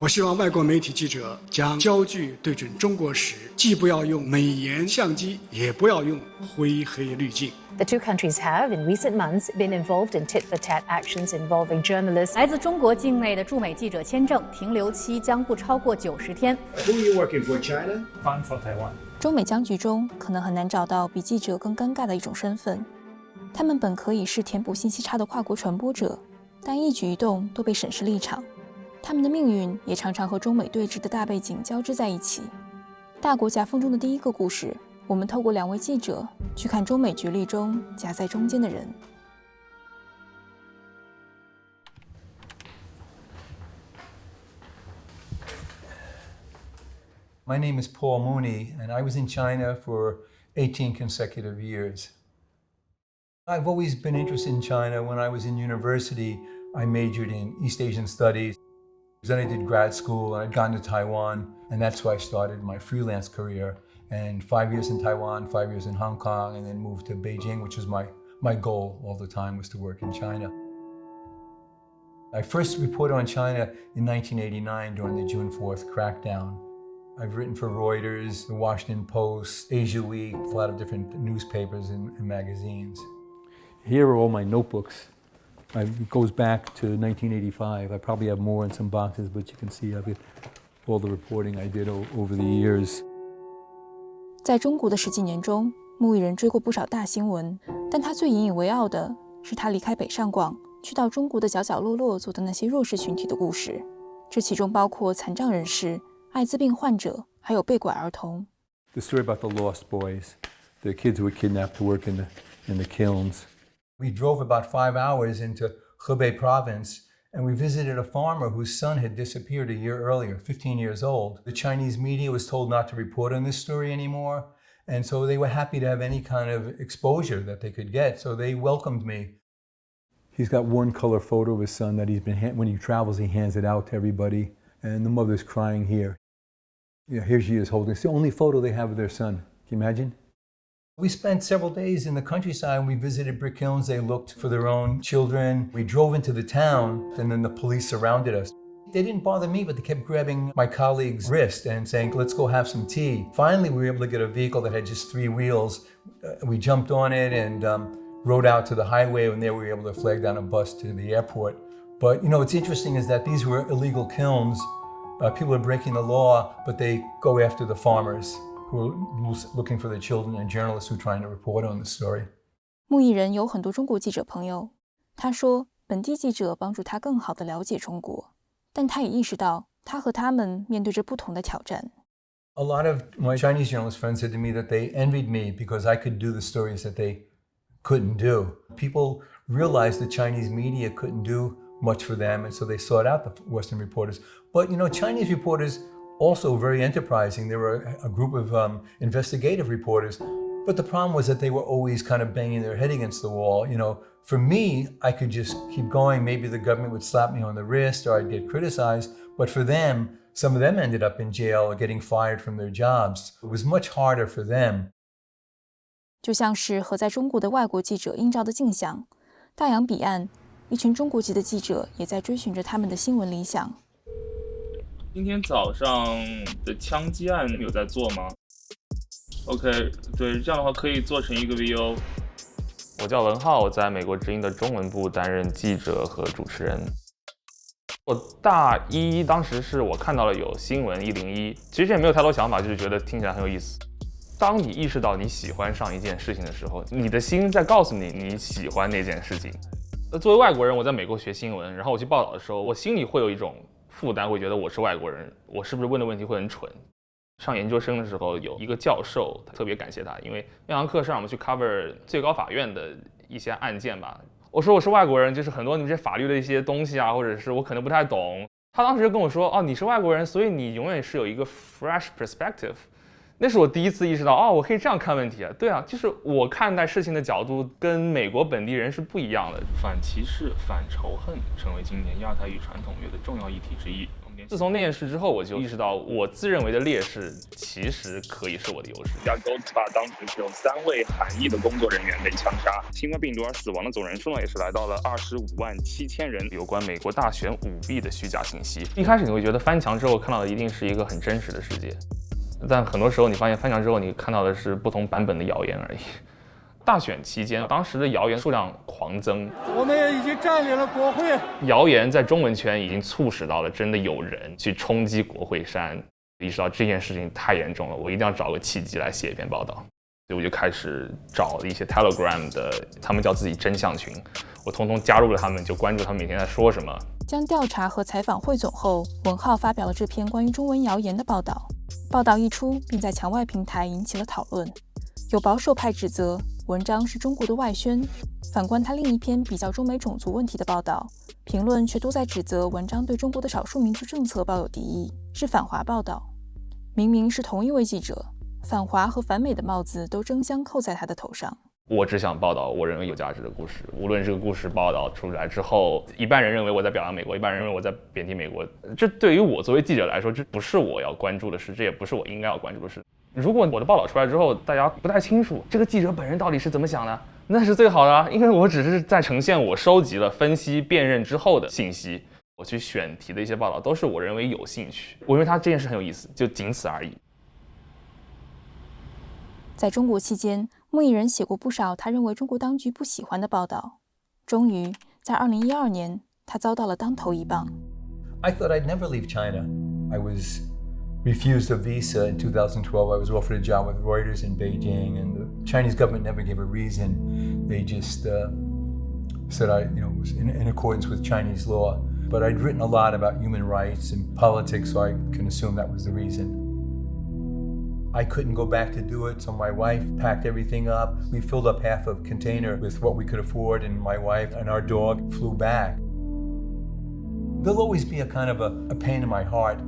希望外国媒体记者将焦距对准中国时，既不要用美颜相机，也不要用灰黑滤镜。The two countries have, in recent months, been involved in tit-for-tat actions involving journalists. 来自中国境内的驻美记者签证停留期将不超过90天。Who are you working for, China? I'm for Taiwan. 中美僵局中，可能很难找到比记者更尴尬的一种身份。他们本可以是填补信息差的跨国传播者，但一举一动都被审视立场。他们的命运也常常和中美对峙的大背景交织在一起。大国夹缝中的第一个故事，我们透过2位记者去看中美角力中夹在中间的人。My name is Paul Mooney, and I was in China for 18 consecutive years. I've always been interested in China. When I was in university, I majored in East Asian studies. Then I did grad school, and I'd gone to Taiwan, and that's where I started my freelance career. And 5 years in Taiwan, 5 years in Hong Kong, and then moved to Beijing, which was my goal all the time, was to work in China. I first reported on China in 1989 during the June 4th crackdown. I've written for Reuters, The Washington Post, Asia Week, a lot of different newspapers and magazines. Here are all my notebooks. It goes back to 1985. I probably have more in some boxes, but you can see I've got all the reporting I did over the years. 在中国的10几年中，木易人追过不少大新闻，但他最引以为傲的是他离开北上广，去到中国的角角落落做的那些弱势群体的故事。这其中包括残障人士、艾滋病患者，还有被拐儿童。The story about the lost boys, the kids who were kidnapped to work in the kilns. We drove about 5 hours into Hebei province, and we visited a farmer whose son had disappeared a year earlier, 15 years old. The Chinese media was told not to report on this story anymore, and so they were happy to have any kind of exposure that they could get, so they welcomed me. He's got one color photo of his son that when he travels, he hands it out to everybody, and the mother's crying here. Yeah, here she is holding. It's the only photo they have of their son. Can you imagine? We spent several days in the countryside. We visited brick kilns. They looked for their own children. We drove into the town, and then the police surrounded us. They didn't bother me, but they kept grabbing my colleague's wrist and saying, let's go have some tea. Finally, we were able to get a vehicle that had just 3 wheels. We jumped on it and rode out to the highway, and there we were able to flag down a bus to the airport. But, what's interesting is that these were illegal kilns. People are breaking the law, but they go after the farmers who are looking for their children and journalists who are trying to report on the story. 木易人有很多中国记者朋友，他说本地记者帮助他更好地了解中国，但他也意识到他和他们面对着不同的挑战。A lot of my Chinese journalist friends said to me that they envied me because I could do the stories that they couldn't do. People realized the Chinese media couldn't do much for them, and so they sought out the Western reporters. But, Chinese reporters also very enterprising. There were a group of investigative reporters, but the problem was that they were always kind of banging their head against the wall. For me, I could just keep going. Maybe the government would slap me on the wrist or I'd get criticized. But for them, some of them ended up in jail or getting fired from their jobs. It was much harder for them. 就像是和在中国的外国记者映照的镜像，大洋彼岸，一群中国籍的记者也在追寻着他们的新闻理想。今天早上的枪击案有在做吗 ？OK， 对，这样的话可以做成一个 VO。我叫文浩，我在美国之音的中文部担任记者和主持人。我大一当时是我看到了有新闻101，其实也没有太多想法，就是觉得听起来很有意思。当你意识到你喜欢上一件事情的时候，你的心在告诉你你喜欢那件事情。作为外国人，我在美国学新闻，然后我去报道的时候，我心里会有一种负担，会觉得我是外国人，我是不是问的问题会很蠢？上研究生的时候，有一个教授，特别感谢他，因为那堂课是让我们去 cover 最高法院的一些案件吧。我说我是外国人，就是很多你们这些法律的一些东西啊，或者是我可能不太懂。他当时就跟我说，哦，你是外国人，所以你永远是有一个 fresh perspective。那是我第一次意识到，哦，我可以这样看问题啊！对啊，就是我看待事情的角度跟美国本地人是不一样的。反歧视、反仇恨成为今年亚太与传统乐的重要议题之一。我们自从那件事之后，我就意识到我自认为的劣势其实可以是我的优势。加州吧当时只有3位韩裔的工作人员被枪杀，新冠病毒而死亡的总人数呢也是来到了25.7万人。有关美国大选舞弊的虚假信息，一开始你会觉得翻墙之后看到的一定是一个很真实的世界，但很多时候你发现翻墙之后你看到的是不同版本的谣言而已。大选期间，当时的谣言数量狂增，我们也已经占领了国会。谣言在中文圈已经促使到了真的有人去冲击国会山，意识到这件事情太严重了，我一定要找个契机来写一篇报道。所以我就开始找了一些 Telegram 的，他们叫自己真相群，我通通加入了他们，就关注他们每天在说什么。将调查和采访汇总后，文浩发表了这篇关于中文谣言的报道。报道一出，并在墙外平台引起了讨论。有保守派指责文章是中国的外宣，反观他另一篇比较中美种族问题的报道，评论却都在指责文章对中国的少数民族政策抱有敌意，是反华报道。明明是同一位记者，反华和反美的帽子都争相扣在他的头上。我只想报道我认为有价值的故事，无论这个故事报道出来之后，一半人认为我在表扬美国，一半人认为我在贬低美国，这对于我作为记者来说，这不是我要关注的事，这也不是我应该要关注的事。如果我的报道出来之后，大家不太清楚这个记者本人到底是怎么想的，那是最好的啊，因为我只是在呈现我收集了、分析、辨认之后的信息。我去选题的一些报道都是我认为有兴趣，我认为他这件事很有意思，就仅此而已。在中国期间，木易人写过不少他认为中国当局不喜欢的报道。终于，在2012年，他遭到了当头一棒。I thought I'd never leave China. I was refused a visa in 2012. I was offered a job with Reuters in Beijing, and the Chinese government never gave a reason. They just said I, was in accordance with Chinese law. But I'd written a lot about human rights and politics, so I can assume that was the reason. I couldn't go back to do it, so my wife packed everything up. We filled up half a container with what we could afford, and my wife and our dog flew back. There'll always be a kind of a pain in my heart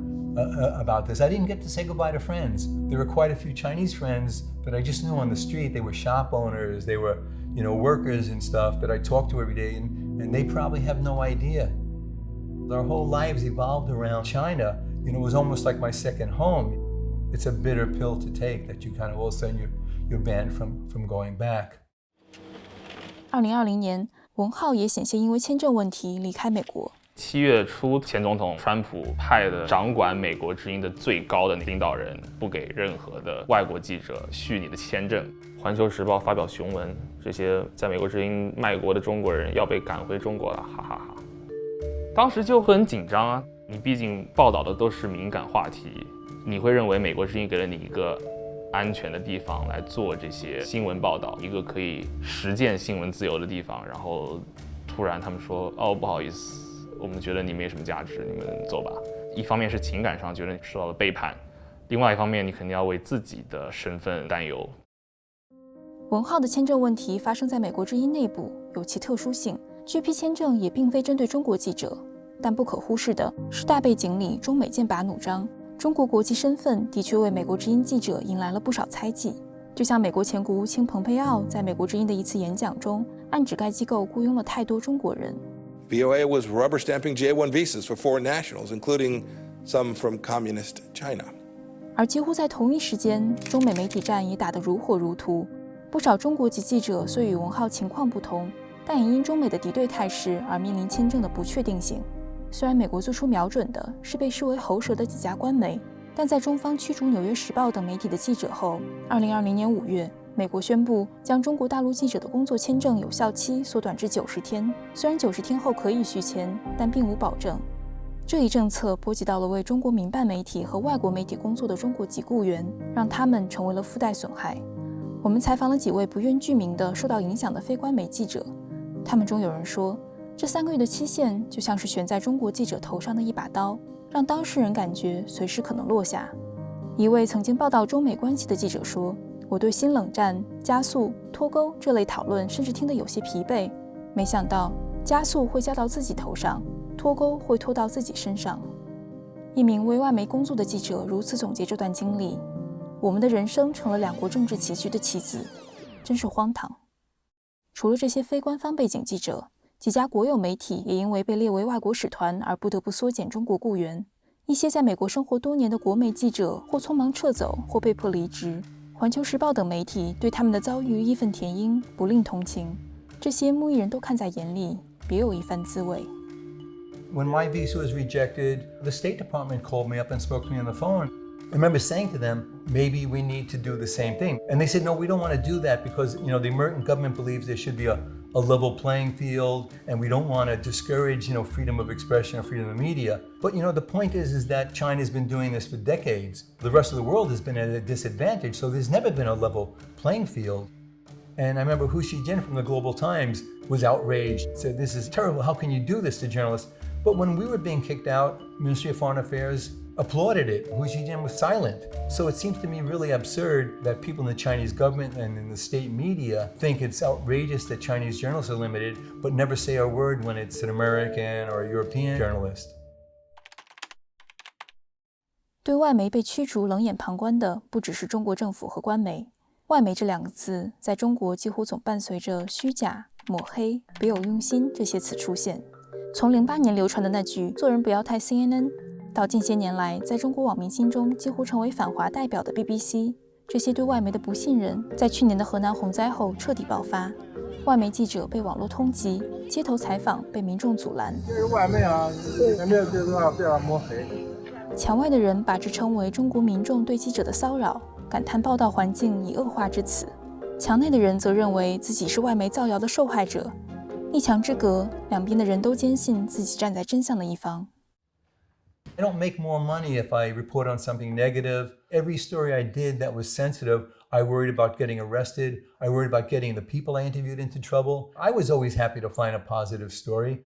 about this. I didn't get to say goodbye to friends. There were quite a few Chinese friends that I just knew on the street. They were shop owners, they were, workers and stuff that I talked to every day, and they probably have no idea. Our whole lives evolved around China. It was almost like my second home. It's a bitter pill to take that you kind of all of a sudden you're banned from going back. 2020年，文浩也险些因为签证问题离开美国。7月初，前总统川普派的掌管美国之音的最高的领导人不给任何的外国记者续你的签证。环球时报发表雄文，这些在美国之音卖国的中国人要被赶回中国了，哈哈哈。当时就很紧张啊，你毕竟报道的都是敏感话题，你会认为美国之音给了你一个安全的地方来做这些新闻报道，一个可以实践新闻自由的地方，然后突然他们说，哦，不好意思，我们觉得你没什么价值，你们走吧。一方面是情感上觉得你受到了背叛，另外一方面你肯定要为自己的身份担忧。文浩的签证问题发生在美国之音内部，有其特殊性。拒批签证也并非针对中国记者，但不可忽视的是大背景里中美剑拔弩张，中国国籍身份的确为美国之音记者迎来了不少猜忌。就像美国前国务卿蓬佩奥在美国之音的一次演讲中，暗指该机构雇佣了太多中国人。VOA was rubber stamping J1 visas for foreign nationals, including some from communist China. 而几乎在同一时间，中美媒体战也打得如火如荼。不少中国籍记者虽与文浩情况不同，但也因中美的敌对态势而面临签证的不确定性。虽然美国最初瞄准的是被视为喉舌的几家官媒，但在中方驱逐《纽约时报》等媒体的记者后，2020年5月，美国宣布将中国大陆记者的工作签证有效期缩短至90天。虽然90天后可以续签，但并无保证。这一政策波及到了为中国民办媒体和外国媒体工作的中国籍雇员，让他们成为了附带损害。我们采访了几位不愿具名的受到影响的非官媒记者，他们中有人说，这3个月的期限就像是悬在中国记者头上的一把刀，让当事人感觉随时可能落下。一位曾经报道中美关系的记者说，我对新冷战、加速、脱钩这类讨论甚至听得有些疲惫，没想到加速会加到自己头上，脱钩会拖到自己身上。一名为外媒工作的记者如此总结这段经历，我们的人生成了两国政治棋局的棋子，真是荒唐。除了这些非官方背景记者，几家国有媒体也因为被列为外国使团而不得不缩减中国雇员。一些在美国生活多年的国媒记者或匆忙撤走，或被迫离职。环球时报等媒体对他们的遭遇义愤填膺，不吝同情。这些穆裔人都看在眼里，别有一番滋味。When my visa was rejected, the State Department called me up and spoke to me on the phone. I remember saying to them, maybe we need to do the same thing. And they said, no, we don't want to do that because, the American government believes there should be a level playing field, and we don't want to discourage, freedom of expression or freedom of media. But, the point is that China's been doing this for decades. The rest of the world has been at a disadvantage, so there's never been a level playing field. And I remember Hu Xijin from the Global Times was outraged, said, this is terrible, how can you do this to journalists? But when we were being kicked out, Ministry of Foreign Affairs applauded it. Hu Xijin was silent. So it seems to me really absurd that people in the Chinese government and in the state media think it's outrageous that Chinese journalists are limited, but never say a word when it's an American or a European journalist. 对外媒被驱逐冷眼旁观的不只是中国政府和官媒。外媒这两个字在中国几乎总伴随着虚假、抹黑、别有用心这些词出现。从08年流传的那句“做人不要太 CNN”， 到近些年来在中国网民心中几乎成为反华代表的 BBC， 这些对外媒的不信任，在去年的河南洪灾后彻底爆发。外媒记者被网络通缉，街头采访被民众阻拦。这是外媒啊，前面这段被抹黑。墙外的人把这称为中国民众对记者的骚扰，感叹报道环境已恶化至此。墙内的人则认为自己是外媒造谣的受害者。一墙之隔，两边的人都坚信自己站在真相的一方。I don't make more money if I report on something negative. Every story I did that was sensitive, I worried about getting arrested. I worried about getting the people I interviewed into trouble. I was always happy to find a positive story.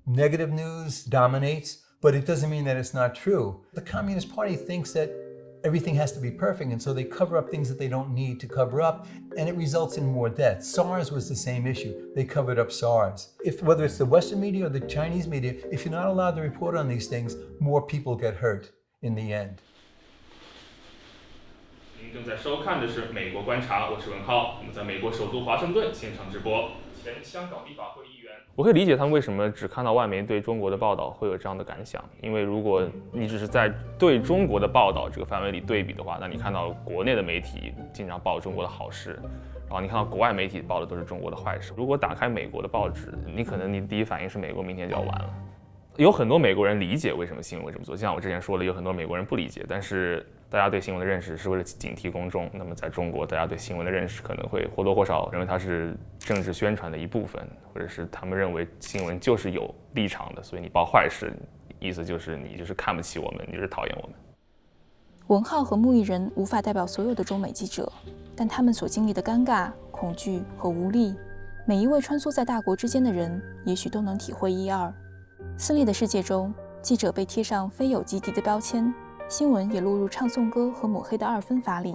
Negative news dominates, but it doesn't mean that it's not true. The Communist Party thinks that everything has to be perfect, and so they cover up things that they don't need to cover up, and it results in more deaths. SARS was the same issue. They covered up SARS. Whether it's the Western media or the Chinese media, if you're not allowed to report on these things, more people get hurt in the end. 您正在收看的是《美国观察》，我是文浩。我们在美国首都华盛顿现场直播。前香港立法会议员，我可以理解他们为什么只看到外媒对中国的报道会有这样的感想，因为如果你只是在对中国的报道这个范围里对比的话，那你看到国内的媒体经常报中国的好事，然后你看到国外媒体报的都是中国的坏事。如果打开美国的报纸，你可能你第一反应是美国明天就要完了。有很多美国人理解为什么新闻会这么做，就像我之前说的，有很多美国人不理解，但是大家对新闻的认识是为了警惕公众。那么在中国，大家对新闻的认识可能会或多或少认为它是政治宣传的一部分，或者是他们认为新闻就是有立场的，所以你报坏事，意思就是你就是看不起我们，你就是讨厌我们。文浩和穆裔人无法代表所有的中美记者，但他们所经历的尴尬、恐惧和无力，每一位穿梭在大国之间的人，也许都能体会一二。撕裂的世界中，记者被贴上非友即敌的标签，新闻也落入唱颂歌和抹黑的二分法里。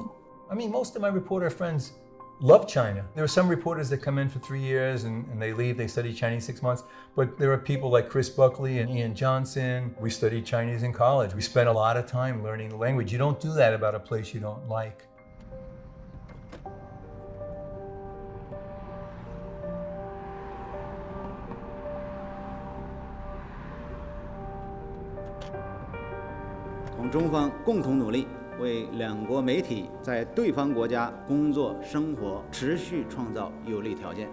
I mean, most of my reporter friends love China. There are some reporters that come in for 3 years and they leave, they study Chinese 6 months. But there are people like Chris Buckley and Ian Johnson. We studied Chinese in college. We spent a lot of time learning the language. You don't do that about a place you don't like. 同中方共同努力，为两国媒体在对方国家工作生活持续创造有利条件。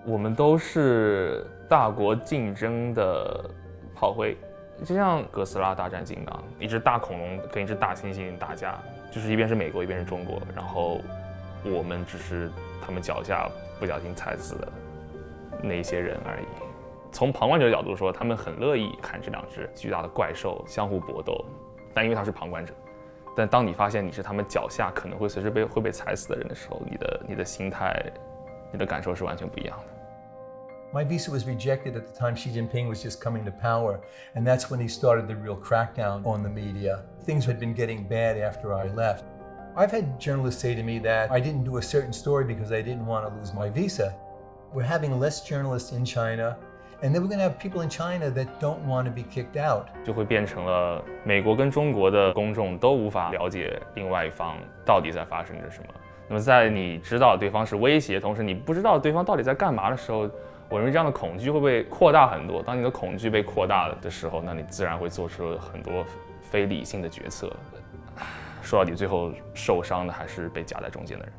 我们都是大国竞争的炮灰，就像哥斯拉大战金刚，一只大恐龙跟一只大猩猩打架，就是一边是美国，一边是中国，然后我们只是他们脚下不小心踩死的那些人而已。从旁观者的角度说，他们很乐意看这两只巨大的怪兽相互搏斗，但因为他是旁观者。但当你发现你是他们脚下可能会随时会被踩死的人的时候，你的心态、你的感受是完全不一样的。My visa was rejected at the time Xi Jinping was just coming to power, and that's when he started the real crackdown on the media. Things had been getting bad after I left. I've had journalists say to me that I didn't do a certain story because I didn't want to lose my visa. We're having less journalists in China.And then we're going to have people in China that don't want to be kicked out. 就会变成了美国跟中国的公众都无法了解另外一方到底在发生着什么。那么在你知道对方是威胁，同时你不知道对方到底在干嘛的时候，我认为这样的恐惧会被扩大很多。当你的恐惧被扩大的时候，那你自然会做出很多非理性的决策。说到底，最后受伤的还是被夹在中间的人。